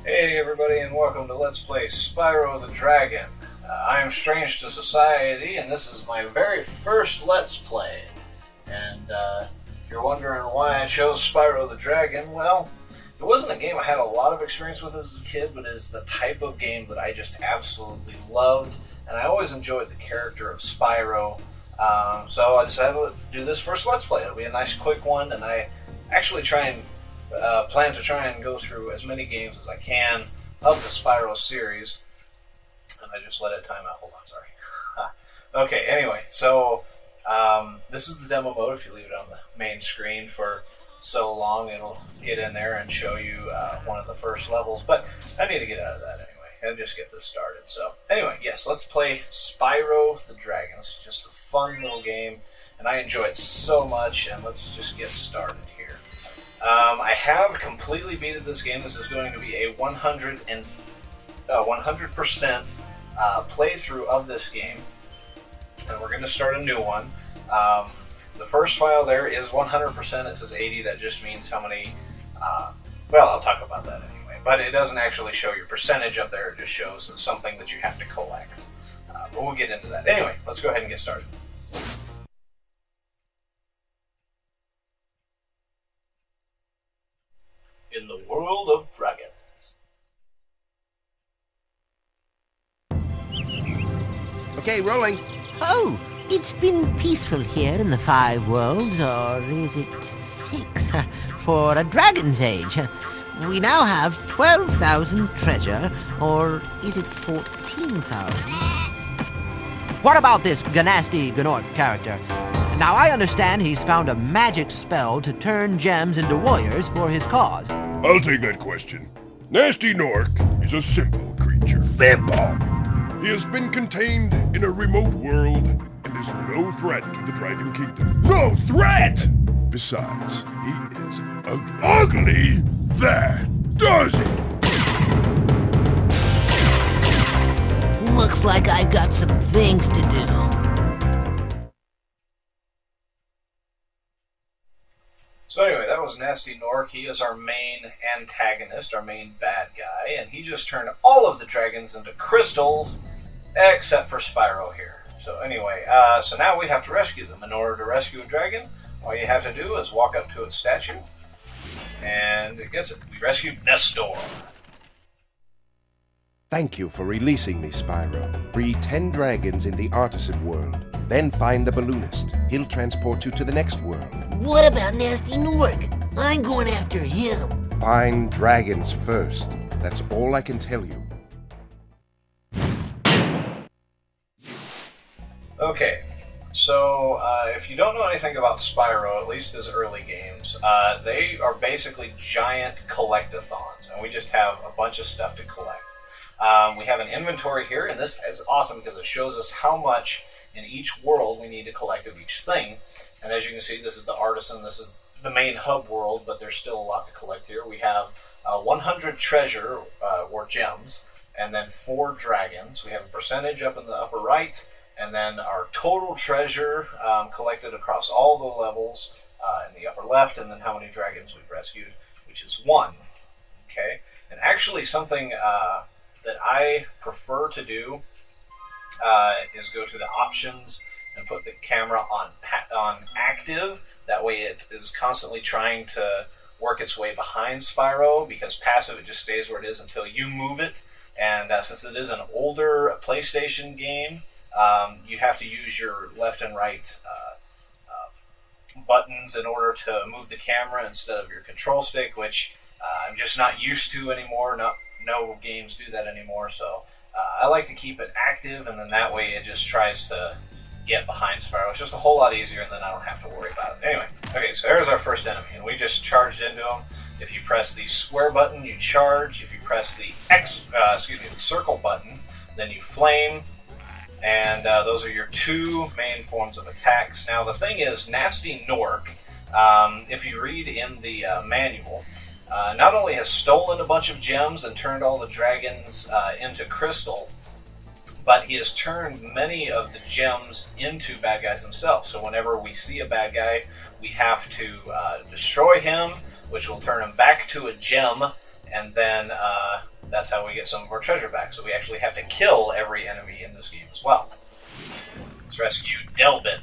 Hey everybody, and welcome to Let's Play Spyro the Dragon. I am strange to society, and this is my very first Let's Play. And if you're wondering why I chose Spyro the Dragon, well, it wasn't a game I had a lot of experience with as a kid, but is the type of game that I just absolutely loved, and I always enjoyed the character of Spyro. So I decided to do this first Let's Play. It'll be a nice quick one, and I actually plan to try and go through as many games as I can of the Spyro series. And I just let it time out. Hold on, sorry. Okay, anyway, so this is the demo mode. If you leave it on the main screen for so long, it'll get in there and show you one of the first levels. But I need to get out of that anyway and just get this started. So anyway, yes, let's play Spyro the Dragon. It's just a fun little game, and I enjoy it so much. And let's just get started here. I have completely beaten this game. This is going to be a 100% playthrough of this game, and we're going to start a new one. The first file there is 100%. It says 80. That just means how many. Well, I'll talk about that anyway. But it doesn't actually show your percentage up there. It just shows something that you have to collect. But we'll get into that. Anyway, let's go ahead and get started. In the world of dragons. Okay, rolling. Oh, it's been peaceful here in the 5 worlds, or is it 6? For a dragon's age. We now have 12,000 treasure, or is it 14,000? What about this Ganasty Gnorc character? Now, I understand he's found a magic spell to turn gems into warriors for his cause. I'll take that question. Nasty Gnorc is a simple creature. Simple! He has been contained in a remote world and is no threat to the Dragon Kingdom. No threat! Besides, he is ugly. Ugly? That does it! Looks like I've got some things to do. So anyway, that was Nasty Gnorc. He is our main antagonist, our main bad guy, and he just turned all of the dragons into crystals, except for Spyro here. So anyway, so now we have to rescue them. In order to rescue a dragon, all you have to do is walk up to its statue, and it gets it. We rescued Nestor. Thank you for releasing me, Spyro. Free 10 dragons in the Artisan world. Then find the balloonist. He'll transport you to the next world. What about Nasty Gnorc? I'm going after him. Find dragons first. That's all I can tell you. Okay, so if you don't know anything about Spyro, at least his early games, they are basically giant collectathons, and we just have a bunch of stuff to collect. We have an inventory here, and this is awesome because it shows us how much in each world we need to collect of each thing. And as you can see, this is the Artisan, this is the main hub world, but there's still a lot to collect here. We have 100 treasure, or gems, and then 4 dragons. We have a percentage up in the upper right, and then our total treasure collected across all the levels in the upper left, and then how many dragons we've rescued, which is 1. Okay, and actually something that I prefer to do is go to the options and put the camera on active. That way it is constantly trying to work its way behind Spyro, because passive, it just stays where it is until you move it. And since it is an older PlayStation game, you have to use your left and right buttons in order to move the camera instead of your control stick, which I'm just not used to anymore. No games do that anymore, so I like to keep it active, and then that way it just tries to get behind Spyro. It's just a whole lot easier, and then I don't have to worry about it. Anyway, okay, so there's our first enemy, and we just charged into him. If you press the square button, you charge. If you press the the circle button, then you flame. And those are your 2 main forms of attacks. Now the thing is, Nasty Gnorc, if you read in the manual, not only has stolen a bunch of gems and turned all the dragons into crystal, but he has turned many of the gems into bad guys themselves. So whenever we see a bad guy, we have to destroy him, which will turn him back to a gem, and then that's how we get some of our treasure back. So we actually have to kill every enemy in this game as well. Let's rescue Delbin.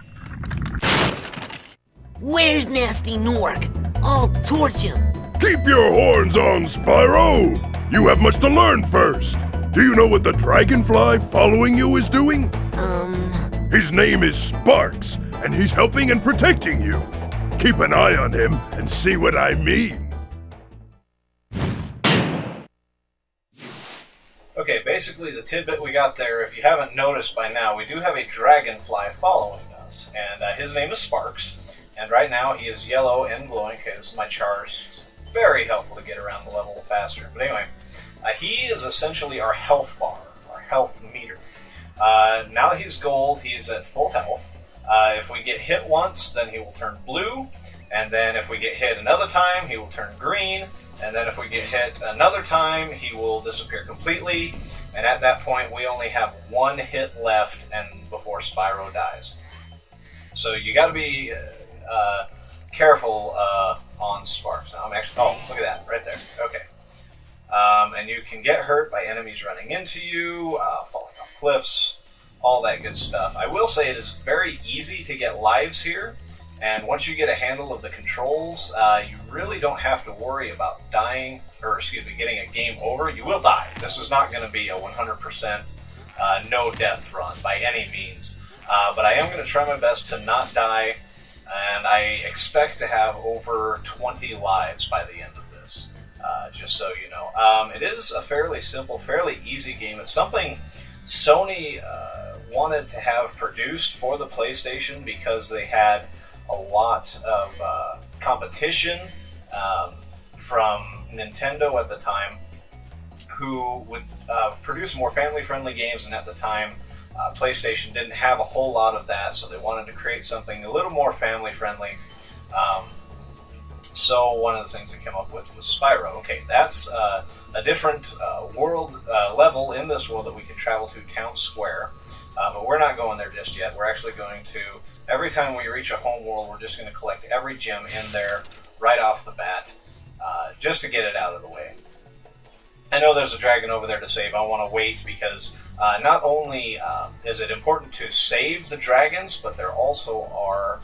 Where's Nasty Nork? I'll torch him. Keep your horns on, Spyro! You have much to learn first. Do you know what the dragonfly following you is doing? His name is Sparks, and he's helping and protecting you. Keep an eye on him and see what I mean. Okay, basically the tidbit we got there, if you haven't noticed by now, we do have a dragonfly following us, and his name is Sparks, and right now he is yellow and glowing because my charge is very helpful to get around the level faster. But anyway, he is essentially our health bar, our health meter. Now that he's gold, he's at full health. If we get hit once, then he will turn blue, and then if we get hit another time, he will turn green, and then if we get hit another time, he will disappear completely, and at that point we only have one hit left and before Spyro dies. So you gotta be careful on Sparks. Now I'm actually, oh, look at that, right there, okay. And you can get hurt by enemies running into you, falling off cliffs, all that good stuff. I will say it is very easy to get lives here, and once you get a handle of the controls, you really don't have to worry about dying, or excuse me, getting a game over. You will die. This is not going to be a 100% no death run by any means, but I am going to try my best to not die, and I expect to have over 20 lives by the end of this, just so you know. It is a fairly simple, fairly easy game. It's something Sony wanted to have produced for the PlayStation because they had a lot of competition from Nintendo at the time, who would produce more family-friendly games, and at the time PlayStation didn't have a whole lot of that, so they wanted to create something a little more family-friendly. So one of the things they came up with was Spyro. Okay, that's a different world level in this world that we can travel to, Town Square, but we're not going there just yet. We're actually going to, every time we reach a home world, we're just going to collect every gem in there right off the bat, just to get it out of the way. I know there's a dragon over there to save. I want to wait because not only is it important to save the dragons, but there also are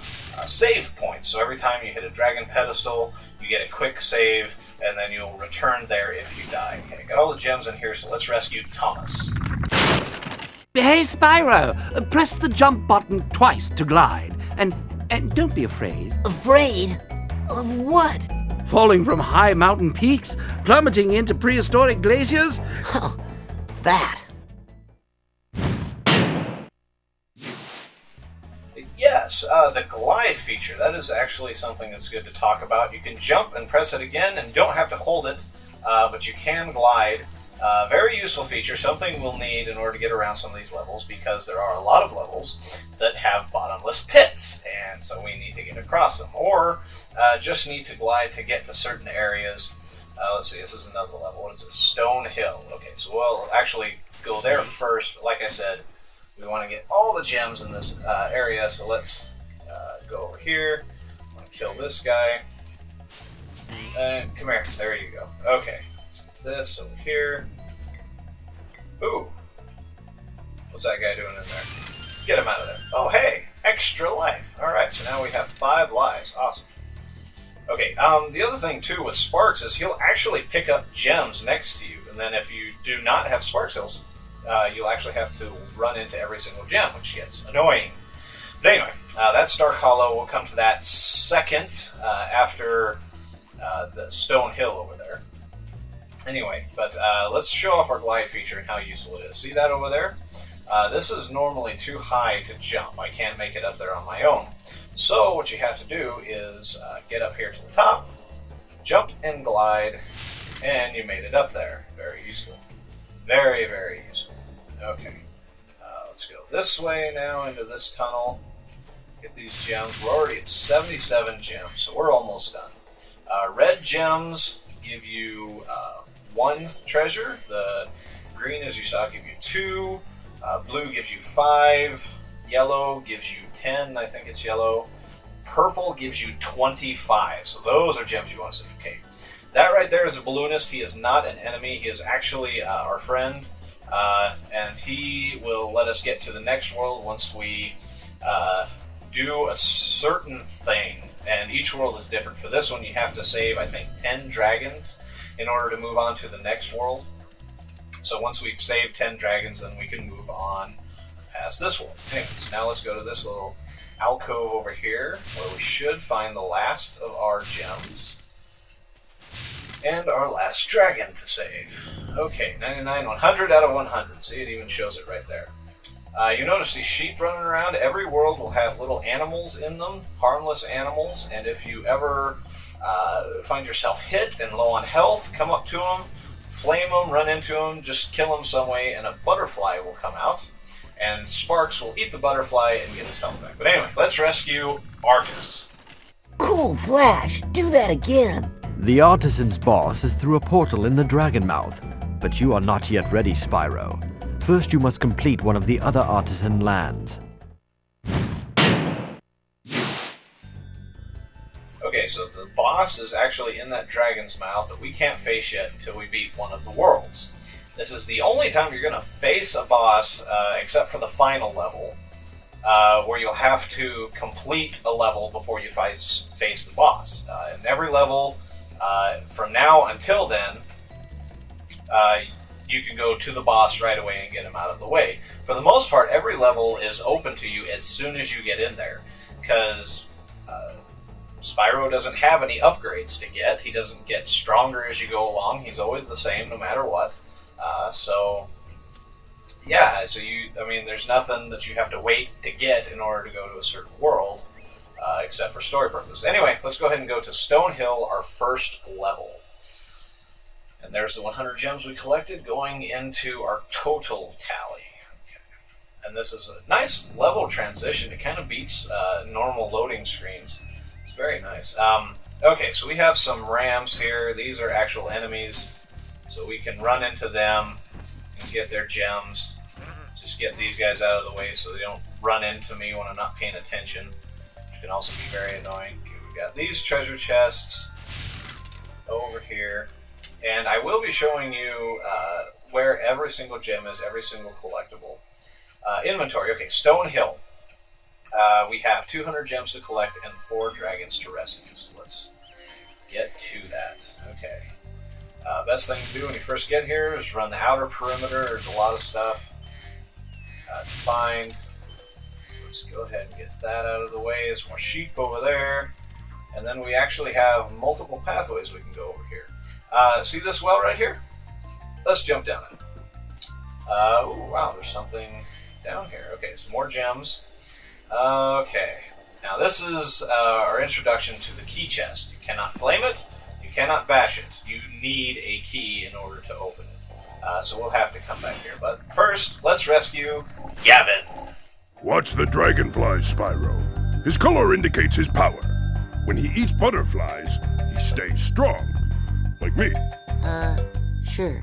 save points. So every time you hit a dragon pedestal, you get a quick save, and then you'll return there if you die. Okay, got all the gems in here, so let's rescue Thomas. Hey, Spyro! Press the jump button twice to glide. And don't be afraid. Afraid? Of what? Falling from high mountain peaks? Plummeting into prehistoric glaciers? Oh, that. Yes, the glide feature. That is actually something that's good to talk about. You can jump and press it again, and you don't have to hold it, but you can glide. Very useful feature, something we'll need in order to get around some of these levels, because there are a lot of levels that have bottomless pits, and so we need to get across them, or just need to glide to get to certain areas. Let's see, this is another level. What is it? Stone Hill. Okay, so we'll actually go there first, but like I said, we want to get all the gems in this area, so let's go over here. I want to kill this guy. Come here. There you go. Okay. This over here. Ooh. What's that guy doing in there? Get him out of there. Oh, hey! Extra life. Alright, so now we have 5 lives. Awesome. Okay, the other thing, too, with Sparks is he'll actually pick up gems next to you, and then if you do not have Sparks, you'll actually have to run into every single gem, which gets annoying. But anyway, that's Stark Hollow. We'll come to that second, after the Stone Hill over there. Anyway, but let's show off our glide feature and how useful it is. See that over there? This is normally too high to jump. I can't make it up there on my own. So what you have to do is get up here to the top, jump and glide, and you made it up there. Very useful. Very, very useful. Okay, let's go this way now into this tunnel. Get these gems. We're already at 77 gems, so we're almost done. Red gems give you 1 treasure. The green, as you saw, give you 2. Blue gives you 5. Yellow gives you 10. I think it's yellow. Purple gives you 25. So those are gems you want to save. Okay. That right there is a balloonist. He is not an enemy. He is actually our friend. And he will let us get to the next world once we do a certain thing. And each world is different. For this one, you have to save, I think, 10 dragons in order to move on to the next world. So once we've saved 10 dragons, then we can move on past this world. Anyways, now let's go to this little alcove over here, where we should find the last of our gems. And our last dragon to save. Okay, 99, 100 out of 100. See, it even shows it right there. You notice these sheep running around. Every world will have little animals in them, harmless animals, and if you ever find yourself hit and low on health, come up to them, flame them, run into them, just kill them some way, and a butterfly will come out, and Sparks will eat the butterfly and get his health back. But anyway, let's rescue Arcus. Cool, Flash! Do that again! The Artisan's boss is through a portal in the Dragon Mouth, but you are not yet ready, Spyro. First you must complete one of the other Artisan lands. Okay, so the boss is actually in that dragon's mouth that we can't face yet until we beat one of the worlds. This is the only time you're going to face a boss, except for the final level, where you'll have to complete a level before you face the boss. In every level, from now until then, you can go to the boss right away and get him out of the way. For the most part, every level is open to you as soon as you get in there, because Spyro doesn't have any upgrades to get. He doesn't get stronger as you go along. He's always the same no matter what. There's nothing that you have to wait to get in order to go to a certain world, except for story purposes. Anyway, let's go ahead and go to Stonehill, our first level. And there's the 100 gems we collected going into our total tally. Okay. And this is a nice level transition. It kind of beats normal loading screens. It's very nice. Okay, so we have some rams here. These are actual enemies. So we can run into them and get their gems. Just get these guys out of the way so they don't run into me when I'm not paying attention, which can also be very annoying. Okay, we've got these treasure chests over here. And I will be showing you where every single gem is, every single collectible. Inventory. Okay, Stonehill. We have 200 gems to collect and 4 dragons to rescue. So let's get to that. Okay. Best thing to do when you first get here is run the outer perimeter. There's a lot of stuff to find. So let's go ahead and get that out of the way. There's more sheep over there. And then we actually have multiple pathways we can go over here. See this well right here? Let's jump down it. Oh, wow, there's something down here. Okay, some more gems. Okay, now this is our introduction to the key chest. You cannot flame it, you cannot bash it. You need a key in order to open it. So we'll have to come back here. But first, let's rescue Gavin. Watch the dragonfly, Spyro. His color indicates his power. When he eats butterflies, he stays strong. Like me. Sure.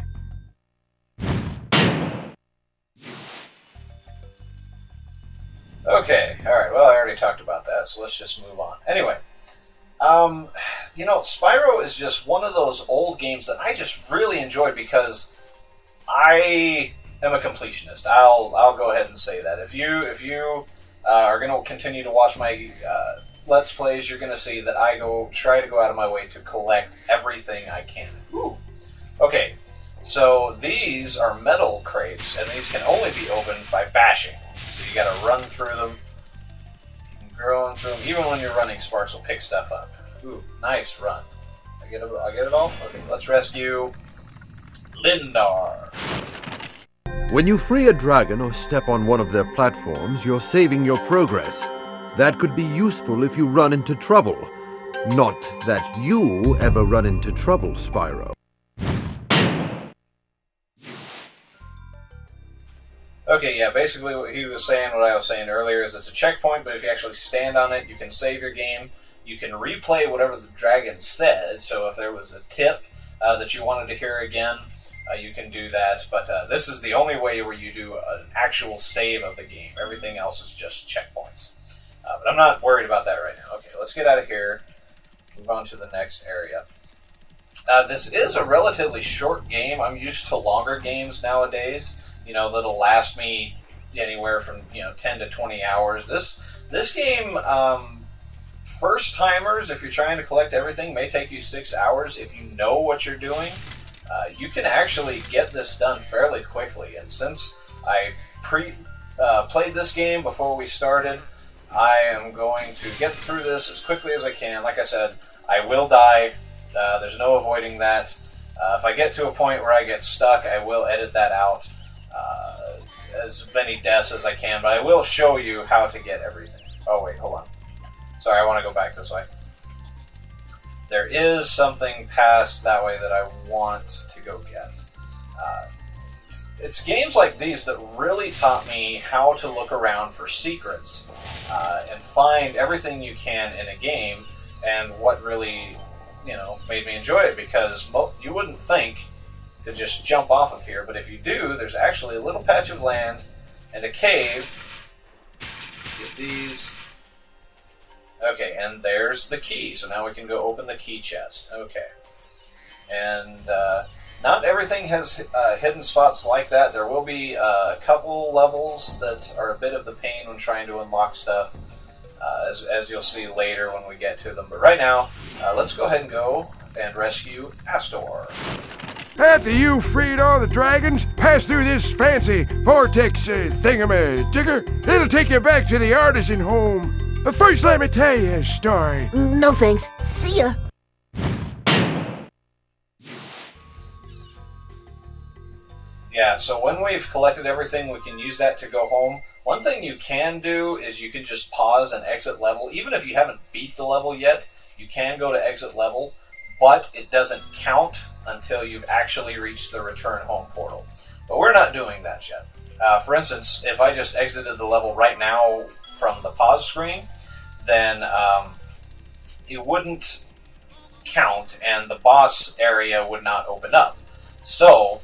Okay, alright, well I already talked about that, so let's just move on. Anyway, Spyro is just one of those old games that I just really enjoy because I am a completionist. I'll go ahead and say that. If you are going to continue to watch my Let's Plays, you're going to see that I try to go out of my way to collect everything I can. Ooh. Okay, so these are metal crates, and these can only be opened by bashing. So you got to run through them. You can go through them. Even when you're running, Sparks will pick stuff up. Ooh, nice run. I get it all? Okay, let's rescue Lindar. When you free a dragon or step on one of their platforms, you're saving your progress. That could be useful if you run into trouble. Not that you ever run into trouble, Spyro. Okay, yeah, basically what he was saying, what I was saying earlier, is it's a checkpoint, but if you actually stand on it, you can save your game. You can replay whatever the dragon said, so if there was a tip that you wanted to hear again, you can do that. But this is the only way where you do an actual save of the game. Everything else is just checkpoints. But I'm not worried about that right now. Okay, let's get out of here. Move on to the next area. This is a relatively short game. I'm used to longer games nowadays, that'll last me anywhere from 10 to 20 hours. This game, first timers, if you're trying to collect everything, may take you 6 hours. If you know what you're doing, you can actually get this done fairly quickly. And since I played this game before we started, I am going to get through this as quickly as I can. Like I said, I will die. There's no avoiding that. If I get to a point where I get stuck, I will edit that out, as many deaths as I can, but I will show you how to get everything. Oh wait, hold on. Sorry, I want to go back this way. There is something past that way that I want to go get. It's games like these that really taught me how to look around for secrets and find everything you can in a game, and what really made me enjoy it, because you wouldn't think to just jump off of here, but if you do, there's actually a little patch of land and a cave. Let's get these. Okay, and there's the key, so now we can go open the key chest. Okay. And not everything has hidden spots like that. There will be a couple levels that are a bit of the pain when trying to unlock stuff, as you'll see later when we get to them. But right now, let's go ahead and go and rescue Astor. After you freed all the dragons, pass through this fancy vortex thingamajigger. It'll take you back to the Artisan home. But first, let me tell you a story. No thanks. See ya. Yeah, so when we've collected everything, we can use that to go home. One thing you can do is you can just pause and exit level. Even if you haven't beat the level yet, you can go to exit level, but it doesn't count until you've actually reached the return home portal. But we're not doing that yet. For instance, if I just exited the level right now from the pause screen, then it wouldn't count and the boss area would not open up. So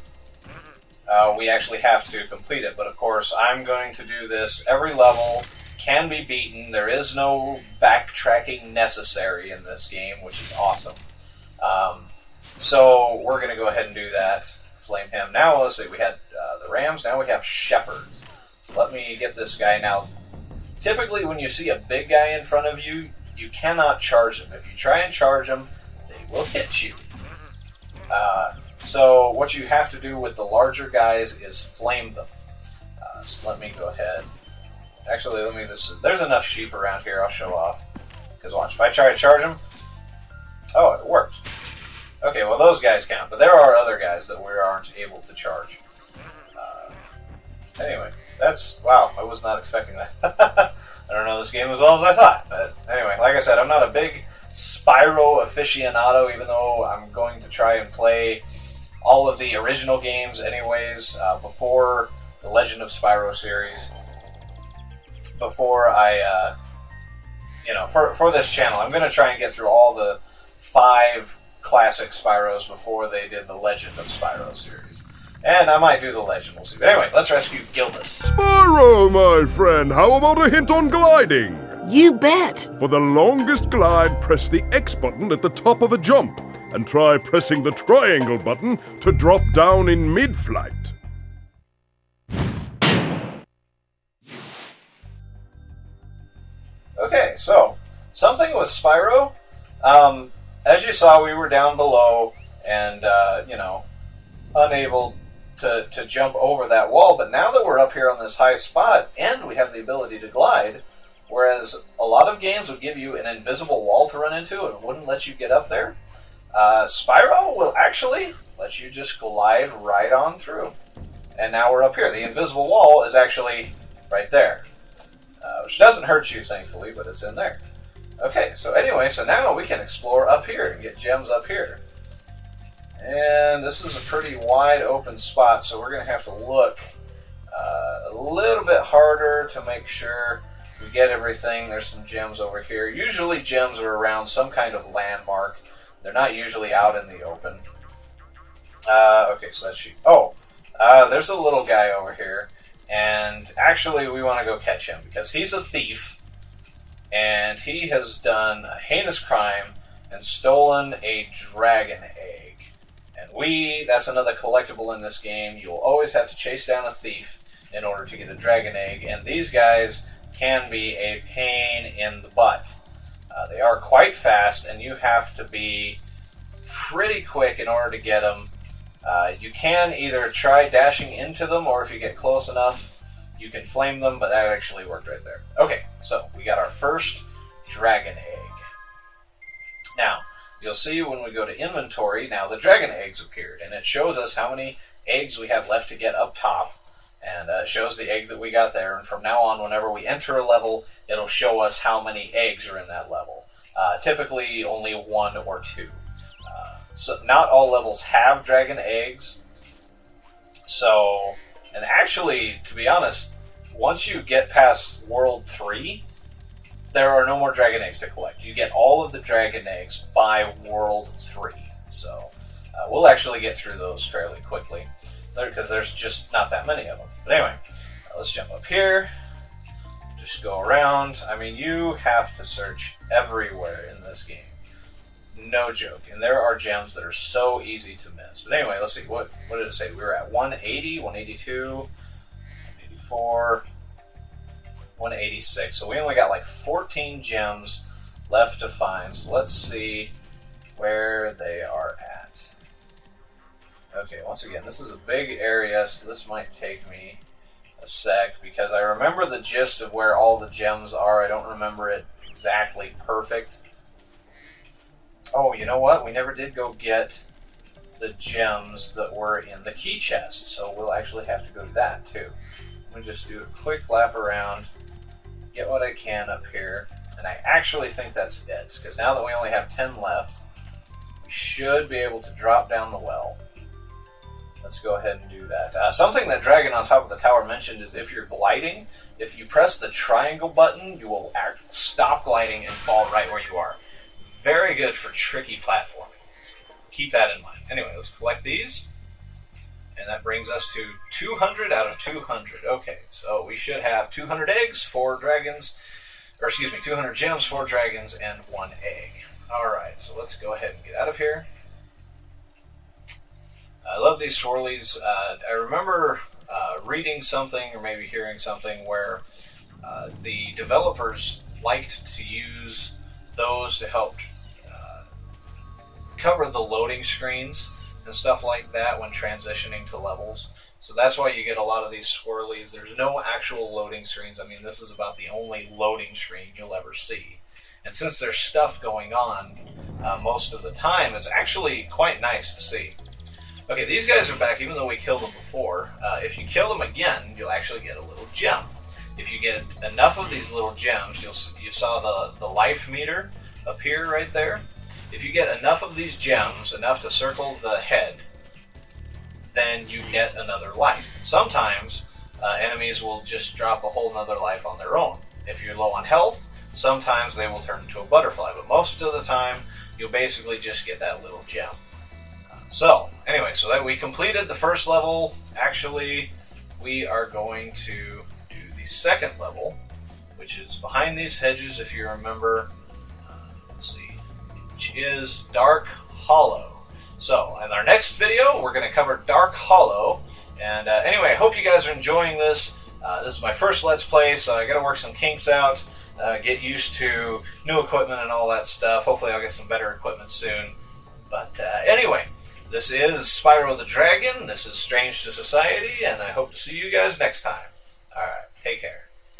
we actually have to complete it. But of course, I'm going to do this. Every level can be beaten. There is no backtracking necessary in this game, which is awesome. So we're going to go ahead and do that. Flame him. Now, let's see, we had the rams, now we have shepherds. So let me get this guy now. Typically, when you see a big guy in front of you, you cannot charge them. If you try and charge them, they will hit you. So what you have to do with the larger guys is flame them. So let me go ahead. Actually, there's enough sheep around here, I'll show off. Because watch, if I try to charge them, oh, it worked. Okay, well those guys count, but there are other guys that we aren't able to charge. Anyway, wow, I was not expecting that. I don't know this game as well as I thought, but anyway, like I said, I'm not a big Spyro aficionado, even though I'm going to try and play all of the original games anyways, before the Legend of Spyro series. Before I, for this channel, I'm going to try and get through all the 5 classic Spyros before they did the Legend of Spyro series. And I might do the Legend, we'll see. But anyway, let's rescue Gildas. Spyro, my friend, how about a hint on gliding? You bet. For the longest glide, press the X button at the top of a jump, and try pressing the triangle button to drop down in mid-flight. Okay, so, something with Spyro, as you saw, we were down below and, unable to jump over that wall, but now that we're up here on this high spot, and we have the ability to glide, whereas a lot of games would give you an invisible wall to run into and wouldn't let you get up there, Spyro will actually let you just glide right on through. And now we're up here. The invisible wall is actually right there, which doesn't hurt you, thankfully, but it's in there. Okay, so anyway, so now we can explore up here and get gems up here. And this is a pretty wide open spot, so we're going to have to look a little bit harder to make sure we get everything. There's some gems over here. Usually gems are around some kind of landmark. They're not usually out in the open. Okay, so that's you. Oh, there's a little guy over here, and actually we want to go catch him because he's a thief, and he has done a heinous crime and stolen a dragon egg. And that's another collectible in this game. You'll always have to chase down a thief in order to get a dragon egg, and these guys can be a pain in the butt. They are quite fast, and you have to be pretty quick in order to get them. You can either try dashing into them, or if you get close enough, you can flame them, but that actually worked right there. Okay, so we got our first dragon egg. Now, you'll see when we go to inventory, now the dragon eggs appeared, and it shows us how many eggs we have left to get up top, and it shows the egg that we got there, and from now on, whenever we enter a level, it'll show us how many eggs are in that level. Typically, only 1 or 2. So not all levels have dragon eggs. So, and actually, to be honest, once you get past World 3, there are no more dragon eggs to collect. You get all of the dragon eggs by World 3. So, we'll actually get through those fairly quickly, because there's just not that many of them. But anyway, let's jump up here. Just go around. I mean, you have to search everywhere in this game. No joke. And there are gems that are so easy to miss. But anyway, let's see. What did it say? We were at 180, 182, 184, 186. So we only got like 14 gems left to find. So let's see where they are at. Okay, once again, this is a big area, so this might take me a sec, because I remember the gist of where all the gems are. I don't remember it exactly perfect. Oh, you know what? We never did go get the gems that were in the key chest, so we'll actually have to go do that too. Let me just do a quick lap around, get what I can up here, and I actually think that's it, because now that we only have 10 left, we should be able to drop down the well. Let's go ahead and do that. Something that Dragon on top of the tower mentioned is if you're gliding, if you press the triangle button, you will stop gliding and fall right where you are. Very good for tricky platforming. Keep that in mind. Anyway, let's collect these. And that brings us to 200 out of 200. Okay, so we should have 200 eggs, 4 dragons, or excuse me, 200 gems, 4 dragons, and 1 egg. Alright, so let's go ahead and get out of here. I love these swirlies. I remember reading something, or maybe hearing something, where the developers liked to use those to help cover the loading screens and stuff like that when transitioning to levels. So that's why you get a lot of these swirlies. There's no actual loading screens. I mean, this is about the only loading screen you'll ever see. And since there's stuff going on most of the time, it's actually quite nice to see. Okay, these guys are back even though we killed them before. If you kill them again, you'll actually get a little gem. If you get enough of these little gems, you saw the life meter appear right there. If you get enough of these gems, enough to circle the head, then you get another life. Sometimes enemies will just drop a whole nother life on their own. If you're low on health, sometimes they will turn into a butterfly, but most of the time you'll basically just get that little gem. So, anyway, so that we completed the first level. Actually, we are going to do the second level, which is behind these hedges, if you remember. Let's see, which is Dark Hollow. So, in our next video, we're going to cover Dark Hollow. And anyway, I hope you guys are enjoying this. This is my first Let's Play, so I got to work some kinks out, get used to new equipment and all that stuff. Hopefully I'll get some better equipment soon. But anyway, this is Spyro the Dragon, this is Strange to Society, and I hope to see you guys next time. Alright, take care.